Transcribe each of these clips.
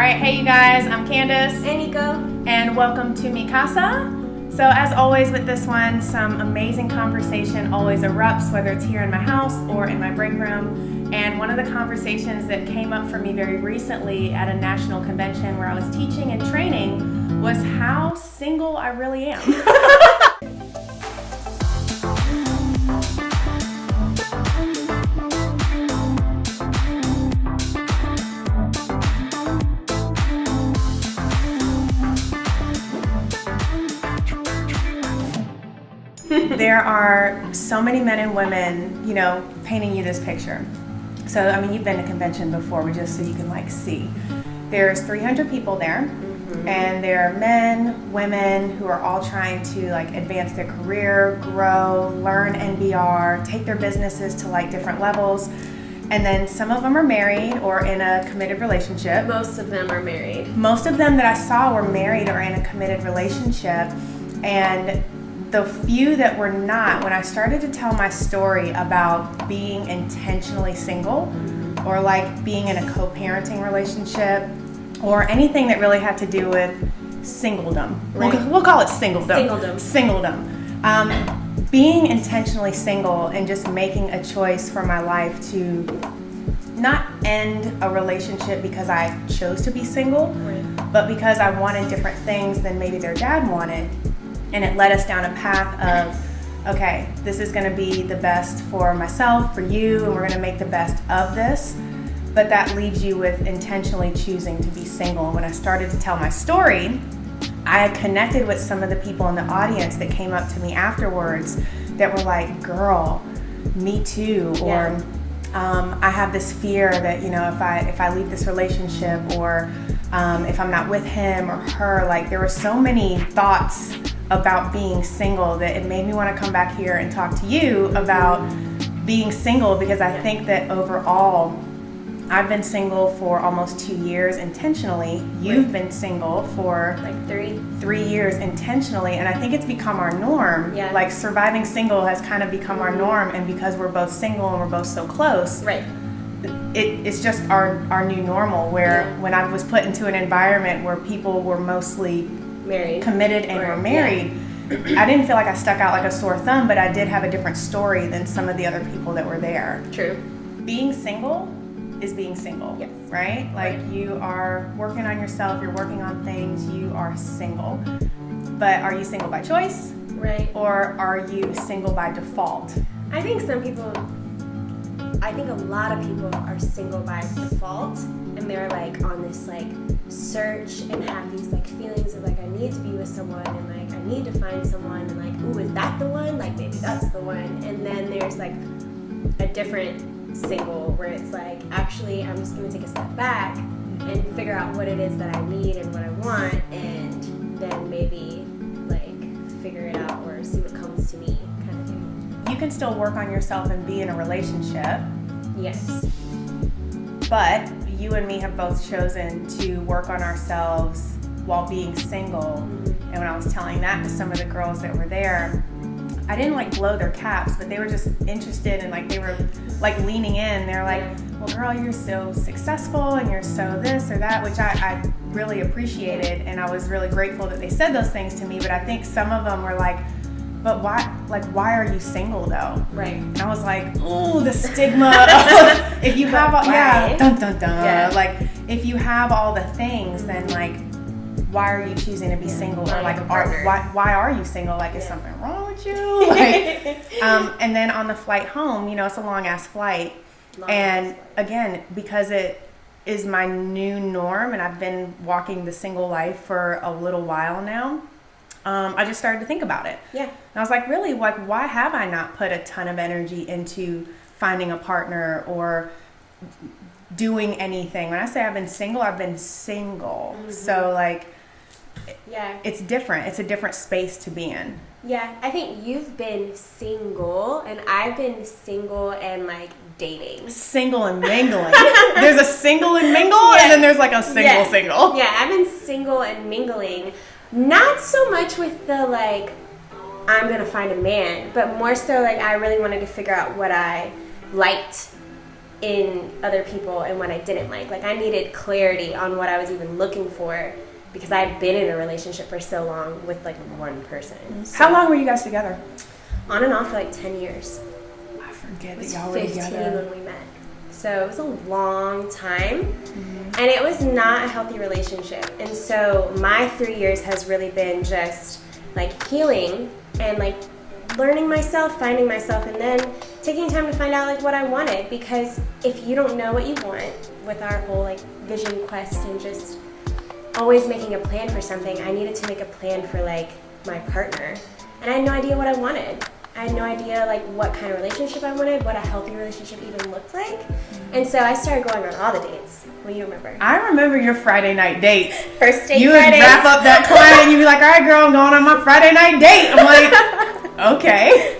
right, hey you guys, I'm Candice. And Niko. And welcome to Mi Casa. So as always with this one, some amazing conversation always erupts, whether it's here in my house or in my break room. And one of the conversations that came up for me very recently at a national convention where I was teaching and training was how single I really am. There are so many men and women, painting you this picture. So, you've been to convention before, but just so you can see. There's 300 people there, and there are men, women who are all trying to advance their career, grow, learn NBR, take their businesses to different levels. And then some of them are married or in a committed relationship. Most of them are married. Most of them that I saw were married or in a committed relationship. And the few that were not, when I started to tell my story about being intentionally single or being in a co-parenting relationship or anything that really had to do with singledom. Right. We'll call it singledom. Singledom. Being intentionally single and just making a choice for my life to not end a relationship because I chose to be single, right, but because I wanted different things than maybe their dad wanted. And it led us down a path of, okay, this is going to be the best for myself, for you, and we're going to make the best of this. But that leaves you with intentionally choosing to be single. And when I started to tell my story, I connected with some of the people in the audience that came up to me afterwards that were like, girl, me too. Yeah. Or I have this fear that, if I leave this relationship or if I'm not with him or her, there were so many thoughts about being single that it made me want to come back here and talk to you about being single, because I think that overall I've been single for almost 2 years intentionally. You've been single for 3 years intentionally, and I think it's become our norm. Yeah. Surviving single has kind of become our norm, and because we're both single and we're both so close, right, it's just our new normal, where when I was put into an environment where people were mostly married, committed and were married, I didn't feel like I stuck out like a sore thumb, but I did have a different story than some of the other people that were there. True. Being single is being single, yes, right? You are working on yourself, you're working on things, you are single. But are you single by choice? Right. Or are you single by default? I think a lot of people are single by default, and they're on this search and have these feelings of I need to be with someone, and I need to find someone, and ooh, is that the one? Maybe that's the one. And then there's a different single where it's actually I'm just gonna take a step back and figure out what it is that I need and what I want, and then maybe figure it out or see what comes to me, kind of thing. You can still work on yourself and be in a relationship. Yes. But you and me have both chosen to work on ourselves while being single. And when I was telling that to some of the girls that were there, I didn't blow their caps, but they were just interested and they were leaning in. They're well, girl, you're so successful and you're so this or that, which I really appreciated, and I was really grateful that they said those things to me. But I think some of them were but why are you single though? Right. And I was ooh, the stigma of if you have all, dun dun dun. Yeah. If you have all the things, then why are you choosing to be single? Or why are you single? Is something wrong with you? And then on the flight home, it's a long ass flight. Again, because it is my new norm and I've been walking the single life for a little while now, I just started to think about it. Yeah. And I was really, why have I not put a ton of energy into finding a partner or doing anything? When I say I've been single, I've been single. Mm-hmm. So it's different. It's a different space to be in. Yeah, I think you've been single and I've been single and dating. Single and mingling. There's a single and mingle, and then there's a single. Yeah, I've been single and mingling. Not so much with the I'm gonna find a man, but more so I really wanted to figure out what I liked in other people and what I didn't like. Like, I needed clarity on what I was even looking for because I'd been in a relationship for so long with like one person. So, how long were you guys together? on and off for like 10 years. I forget It was that y'all were 15 together. when we met. So it was a long time, and it was not a healthy relationship. And so my 3 years has really been just like healing and like learning myself, finding myself, and then taking time to find out like what I wanted. Because if you don't know what you want with our whole like vision quest and just always making a plan for something, I needed to make a plan for like my partner, and I had no idea what I wanted. I had no idea like what kind of relationship I wanted, what a healthy relationship even looked like. And so I started going on all the dates. What do you remember? I remember your Friday night dates. First date You would Fridays. wrap up that client and you'd be like, all right, girl, I'm going on my Friday night date. I'm like, okay.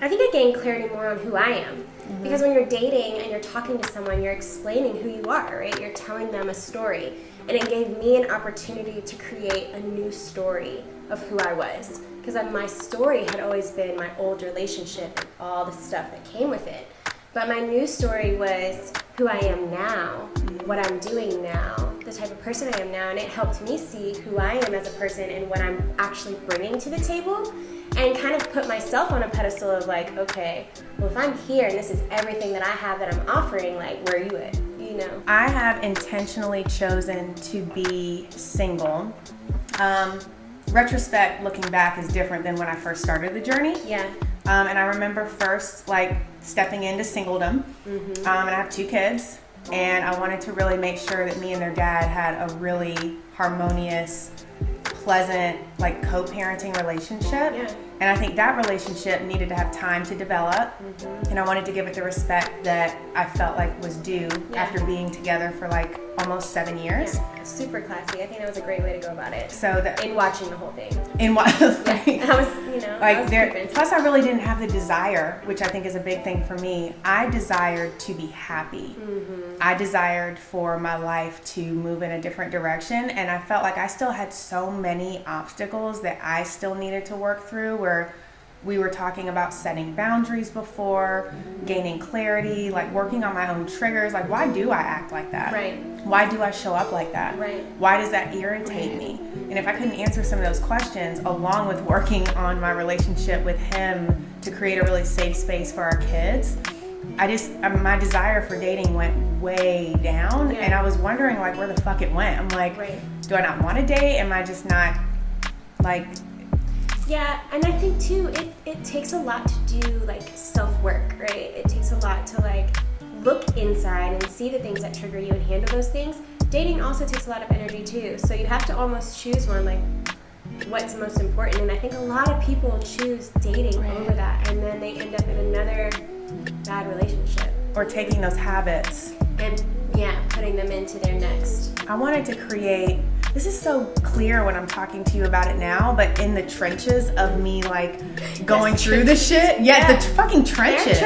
I think I gained clarity more on who I am. Because when you're dating and you're talking to someone, you're explaining who you are, right? You're telling them a story. And it gave me an opportunity to create a new story of who I was. Because my story had always been my old relationship and all the stuff that came with it. But my new story was who I am now, what I'm doing now, the type of person I am now. And it helped me see who I am as a person and what I'm actually bringing to the table. And kind of put myself on a pedestal of like, okay, well, if I'm here and this is everything that I have that I'm offering, like, where are you at? You know? I have intentionally chosen to be single. Retrospect, looking back, is different than when I first started the journey. Yeah. And I remember first like stepping into singledom. And I have 2 kids, and I wanted to really make sure that me and their dad had a really harmonious, pleasant, like co-parenting relationship. Yeah. And I think that relationship needed to have time to develop. And I wanted to give it the respect that I felt like was due after being together for like almost 7 years. Yeah. Super classy. I think that was a great way to go about it. So that In watching the whole thing. in what I was, you know, I like was there, creeping. plus I really didn't have the desire, which I think is a big thing for me. I desired to be happy. I desired for my life to move in a different direction, and I felt like I still had so many obstacles that I still needed to work through, where we were talking about setting boundaries before, gaining clarity, like working on my own triggers. Like, why do I act like that? Right. Why do I show up like that? Right. Why does that irritate me? And if I couldn't answer some of those questions, along with working on my relationship with him to create a really safe space for our kids, my desire for dating went way down. Yeah. And I was wondering like where the fuck it went. I'm like, do I not want to date? Am I just not like... Yeah, and I think too, it takes a lot to do like self-work, right? It takes a lot to like look inside and see the things that trigger you and handle those things. Dating also takes a lot of energy too, so you have to almost choose one, like what's most important. And I think a lot of people choose dating over that, and then they end up in another bad relationship. Or taking those habits. And putting them into their next. I wanted to create, this is so clear when I'm talking to you about it now, but in the trenches of me like going through the shit. Yeah, the fucking trenches.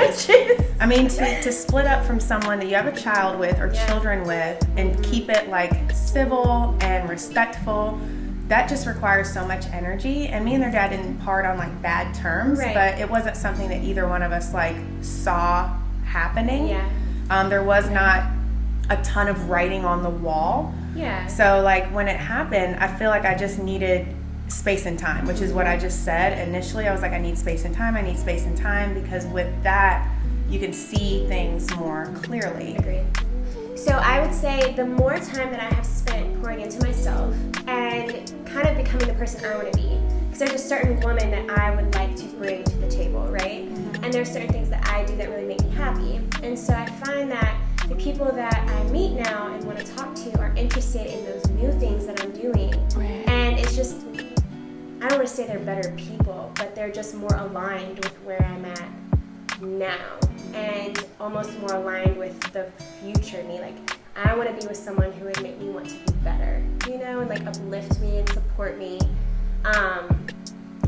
I mean, to split up from someone that you have a child with or children with and keep it like civil and respectful, that just requires so much energy. And me and their dad didn't part on like bad terms, but it wasn't something that either one of us like saw happening. There was not a ton of writing on the wall. So like when it happened, I feel like I just needed space and time, which is what I just said initially. I was like, I need space and time. I need space and time, because with that, you can see things more clearly. Agreed. So I would say the more time that I have spent pouring into myself and kind of becoming the person I want to be, because there's a certain woman that I would like to bring to the table, right? And there's certain things that I do that really make me happy. And so I find that the people that I meet now and want to talk to are interested in those new things that I'm doing. And it's just, I don't want to say they're better people, but they're just more aligned with where I'm at now, and almost more aligned with the future me. Like, I want to be with someone who would make me want to be better, you know, and like uplift me and support me.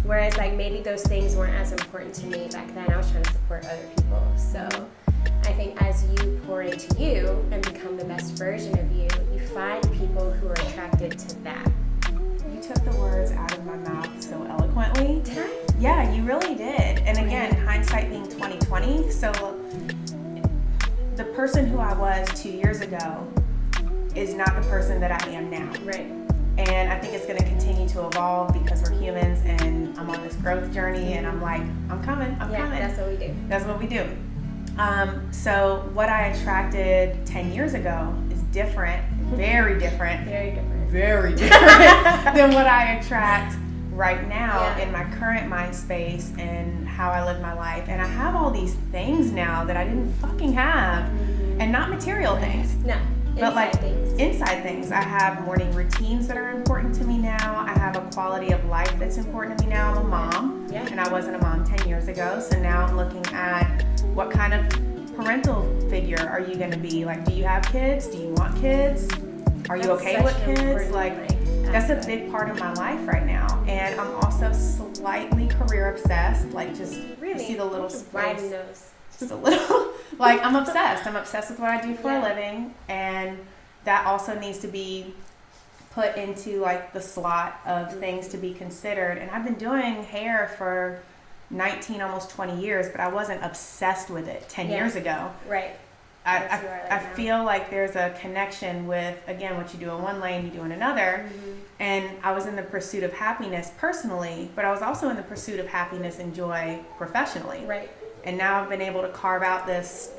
Whereas like maybe those things weren't as important to me back then. I was trying to support other people. So I think as you pour into you and become the best version of you, you find people who are attracted to that. You took the words out of my mouth so eloquently. Did I? Yeah, you really did. And again, hindsight being 20/20, So the person who I was 2 years ago is not the person that I am now. Right. And I think it's going to continue to evolve because we're humans and I'm on this growth journey and I'm like, I'm coming. Yeah, that's what we do. That's what we do. So what I attracted 10 years ago is different, very different. Very different. Very different than what I attract right now Yeah. in my current mind space and how I live my life. And I have all these things now that I didn't fucking have. And not material things. No. But like things. inside things. I have morning routines that are important to me now. I have a quality of life that's important to me now. I'm a mom. Yeah. And I wasn't a mom 10 years ago. So now I'm looking at what kind of parental figure are you going to be? Like, do you have kids? Do you want kids? Are you That's okay such with an kids? important, Like, like, that's a aspect. big part of my life right now. And I'm also slightly career obsessed. Like, just Really? you see the little Widen space. those. Just a little. Like, I'm obsessed. I'm obsessed with what I do for a Yeah. living. And that also needs to be put into, like, the slot of things to be considered. And I've been doing hair for 19, almost 20 years, but I wasn't obsessed with it 10 Yeah. years ago. Right. I That's where I I am now. feel like there's a connection with, again, what you do in one lane, you do in another. And I was in the pursuit of happiness personally, but I was also in the pursuit of happiness and joy professionally. Right. And now I've been able to carve out this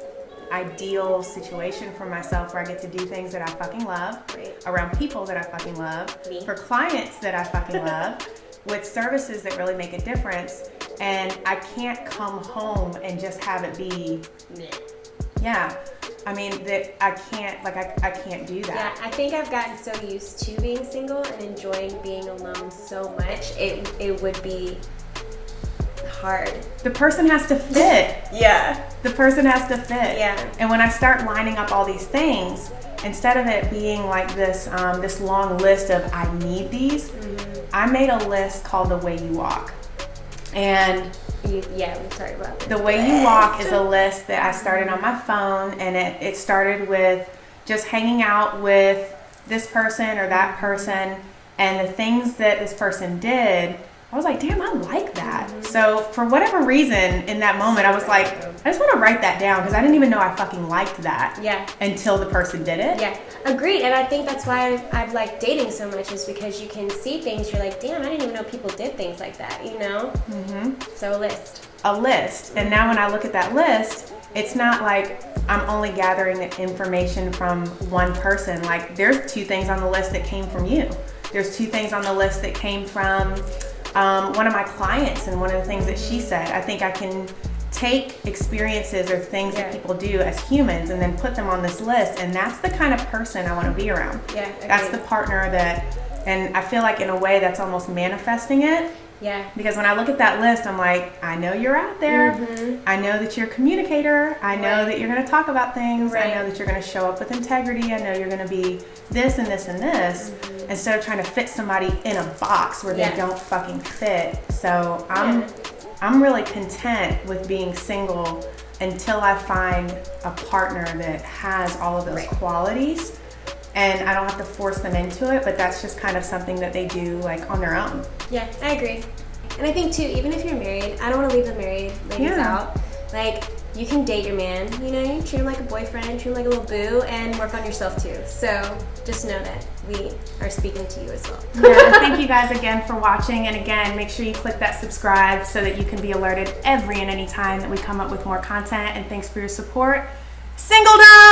ideal situation for myself where I get to do things that I fucking love, Right. around people that I fucking love, Me. for clients that I fucking love, with services that really make a difference. And I can't come home and just have it be, yeah. I mean, that I can't, like, I can't do Yeah, that. I think I've gotten so used to being single and enjoying being alone so much, it would be hard. The person has to fit. Yeah. The person has to fit. Yeah. And when I start lining up all these things, instead of it being like this this long list of I need these, I made a list called The Way You Walk. And Yeah, we talked about this. The Way You Walk is a list that I started on my phone, and it started with just hanging out with this person or that person, and the things that this person did. I was like, damn, I like that. So for whatever reason in that moment, I was like, I just want to write that down because I didn't even know I fucking liked that Yeah. until the person did it. Yeah, agreed. And I think that's why I've liked dating so much, is because you can see things, you're like, damn, I didn't even know people did things like that, you know? So a list. A list. And now when I look at that list, it's not like I'm only gathering the information from one person. Like, there's 2 things on the list that came from you. There's 2 things on the list that came from one of my clients, and one of the things that she said. I think I can take experiences or things that people do as humans and then put them on this list, and that's the kind of person I want to be around. Yeah, That's the partner that, and I feel like in a way that's almost manifesting it. Yeah. Because when I look at that list, I'm like, I know you're out there. I know that you're a communicator. I know that you're going to talk about things. I know that you're going to show up with integrity. I know you're going to be this and this and this, instead of trying to fit somebody in a box where they don't fucking fit. So I'm really content with being single until I find a partner that has all of those qualities. And I don't have to force them into it, but that's just kind of something that they do, like, on their own. Yeah, I agree. And I think too, even if you're married, I don't want to leave the married ladies out. Like, you can date your man, you know, you treat him like a boyfriend, treat him like a little boo, and work on yourself too. So just know that we are speaking to you as well. Yeah, thank you guys again for watching. And again, make sure you click that subscribe so that you can be alerted every and any time that we come up with more content. And thanks for your support. Singledom!